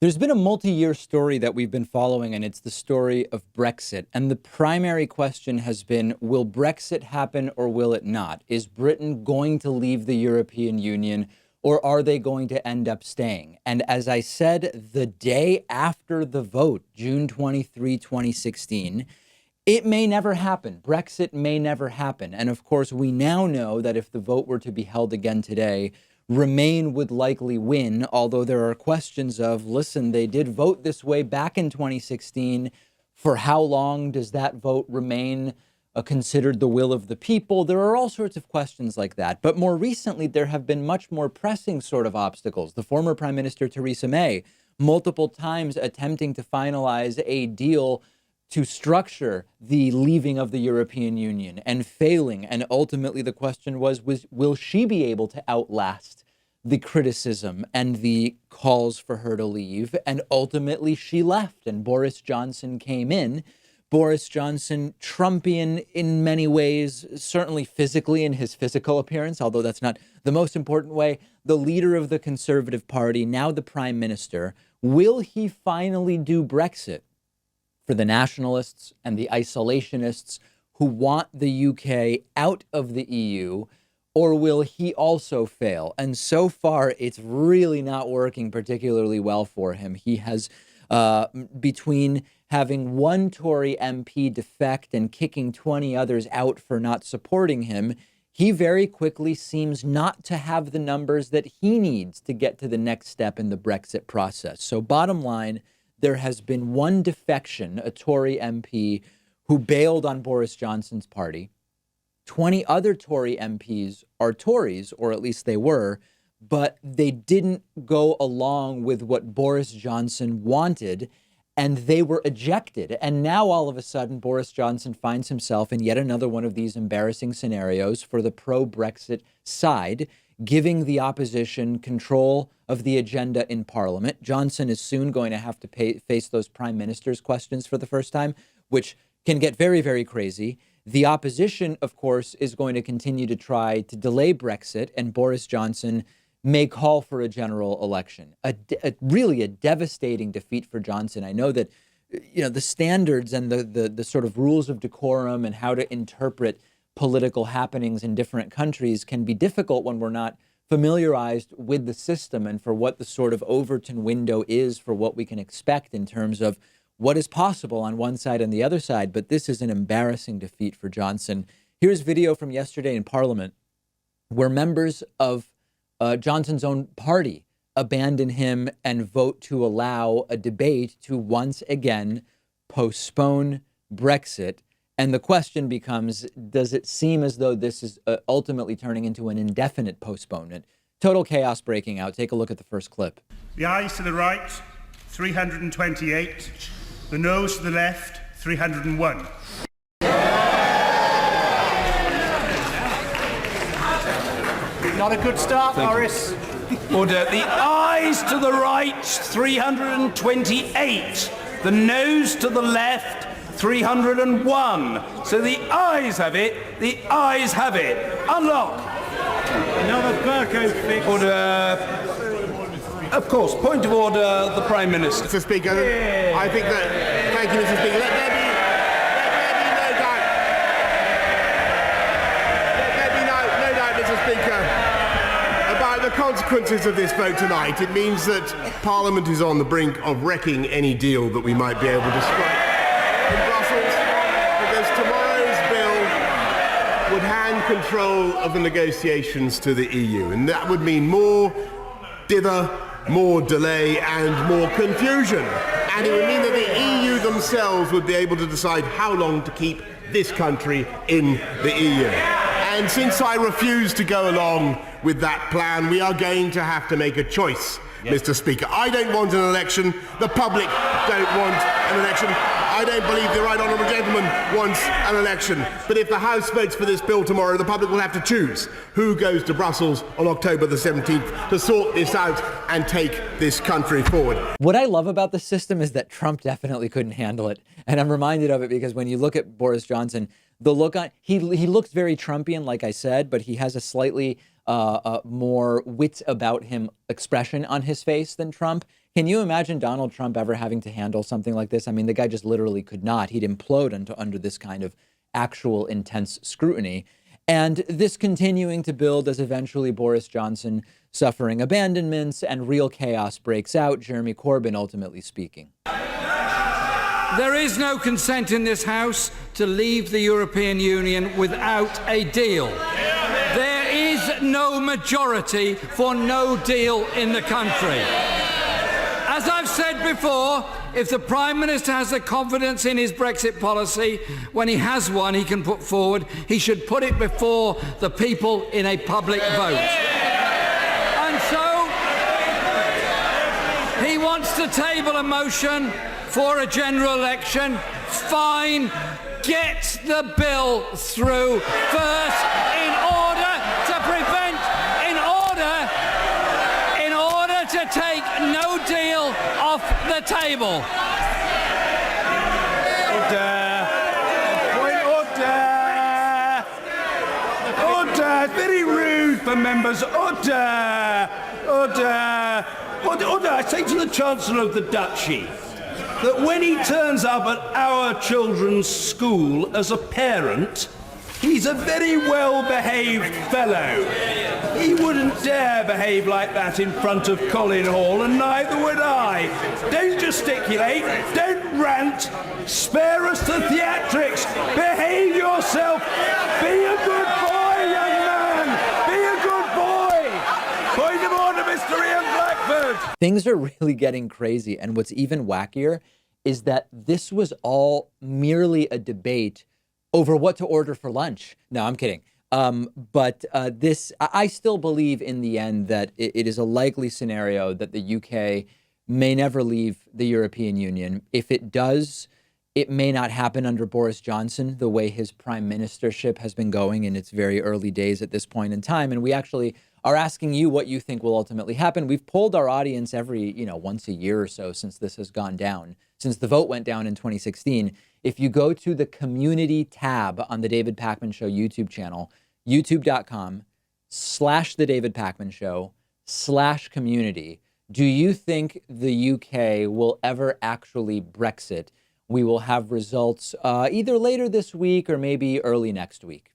There's been a multi-year story that we've been following, and it's the story of Brexit. And the primary question has been, will Brexit happen or will it not? Is Britain going to leave the European Union, or are they going to end up staying? And as I said, the day after the vote, June 23, 2016, it may never happen. Brexit may never happen. And of course, we now know that if the vote were to be held again today, Remain would likely win, although there are questions of, listen, they did vote this way back in 2016. For how long does that vote remain considered the will of the people? There are all sorts of questions like that. But more recently, there have been much more pressing sort of obstacles. The former Prime Minister Theresa May, multiple times attempting to finalize a deal to structure the leaving of the European Union and failing. And ultimately, the question was will she be able to outlast the criticism and the calls for her to leave? And ultimately, she left and Boris Johnson came in. Boris Johnson, Trumpian in many ways, certainly physically in his physical appearance, although that's not the most important way, the leader of the Conservative Party, now the Prime Minister. Will he finally do Brexit? For the nationalists and the isolationists who want the UK out of the EU, or will he also fail? And so far, it's really not working particularly well for him. He has, between having one Tory MP defect and kicking 20 others out for not supporting him, he very quickly seems not to have the numbers that he needs to get to the next step in the Brexit process. So bottom line, there has been one defection, a Tory MP who bailed on Boris Johnson's party. 20 other Tory MPs are Tories, or at least they were, but they didn't go along with what Boris Johnson wanted, and they were ejected. And now all of a sudden, Boris Johnson finds himself in yet another one of these embarrassing scenarios for the pro-Brexit side, giving the opposition control of the agenda in Parliament. Johnson is soon going to have to face those prime minister's questions for the first time, which can get very, very crazy. The opposition, of course, is going to continue to try to delay Brexit, and Boris Johnson may call for a general election. Really a devastating defeat for Johnson. I know that, the standards and the sort of rules of decorum and how to interpret political happenings in different countries can be difficult when we're not familiarized with the system and for what the sort of Overton window is for what we can expect in terms of what is possible on one side and the other side. But this is an embarrassing defeat for Johnson. Here's video from yesterday in Parliament where members of Johnson's own party abandon him and vote to allow a debate to once again postpone Brexit. And the question becomes, does it seem as though this is ultimately turning into an indefinite postponement? Total chaos breaking out. Take a look at the first clip. The ayes to the right, 328. The noes to the left, 301. Not a good start, Boris. Order. The ayes to the right, 328. The noes to the left, 301. So the ayes have it. The ayes have it. Unlock. Another Burko fix. Order. Of course, point of order, the Prime Minister. Mr. Speaker, I think that, thank you, Mr. Speaker, let there be no doubt, Mr. Speaker, about the consequences of this vote tonight. It means that Parliament is on the brink of wrecking any deal that we might be able to strike in Brussels, because tomorrow's bill would hand control of the negotiations to the EU, and that would mean more dither, more delay and more confusion. And it would mean that the EU themselves would be able to decide how long to keep this country in the EU. And since I refuse to go along with that plan, we are going to have to make a choice, Mr. Speaker. I don't want an election. The public don't want an election. I don't believe the right honourable gentleman wants an election. But if the House votes for this bill tomorrow, the public will have to choose who goes to Brussels on October the 17th to sort this out and take this country forward. What I love about the system is that Trump definitely couldn't handle it. And I'm reminded of it because when you look at Boris Johnson, the look on he looks very Trumpian, like I said, but he has a slightly more wit about him expression on his face than Trump. Can you imagine Donald Trump ever having to handle something like this? I mean, the guy just literally could not. He'd implode under this kind of actual intense scrutiny. And this continuing to build as eventually Boris Johnson suffering abandonments and real chaos breaks out, Jeremy Corbyn ultimately speaking. There is no consent in this House to leave the European Union without a deal. There is no majority for no deal in the country. As I've said before, if the Prime Minister has the confidence in his Brexit policy, when he has one he can put forward, he should put it before the people in a public vote. And so, he wants to table a motion for a general election. Fine, get the bill through first in order to take no deal off the table. Order. Point order. Order. Very rude for members. Order. Order. Order. I say to the Chancellor of the Duchy that when he turns up at our children's school as a parent, he's a very well-behaved fellow. He wouldn't dare behave like that in front of Colin Hall, and neither would I. Don't gesticulate, don't rant, spare us the theatrics. Behave yourself. Be a good boy, young man. Be a good boy. Point of order, Mr. Ian Blackford. Things are really getting crazy, and what's even wackier is that this was all merely a debate over what to order for lunch. No, I'm kidding. But I still believe in the end that it is a likely scenario that the UK may never leave the European Union. If it does, it may not happen under Boris Johnson, the way his prime ministership has been going in its very early days at this point in time. And we actually are asking you what you think will ultimately happen. We've polled our audience every, once a year or so since this has gone down, since the vote went down in 2016. If you go to the community tab on the David Pakman Show YouTube channel, youtube.com/The David Pakman Show/community, do you think the UK will ever actually Brexit? We will have results either later this week or maybe early next week.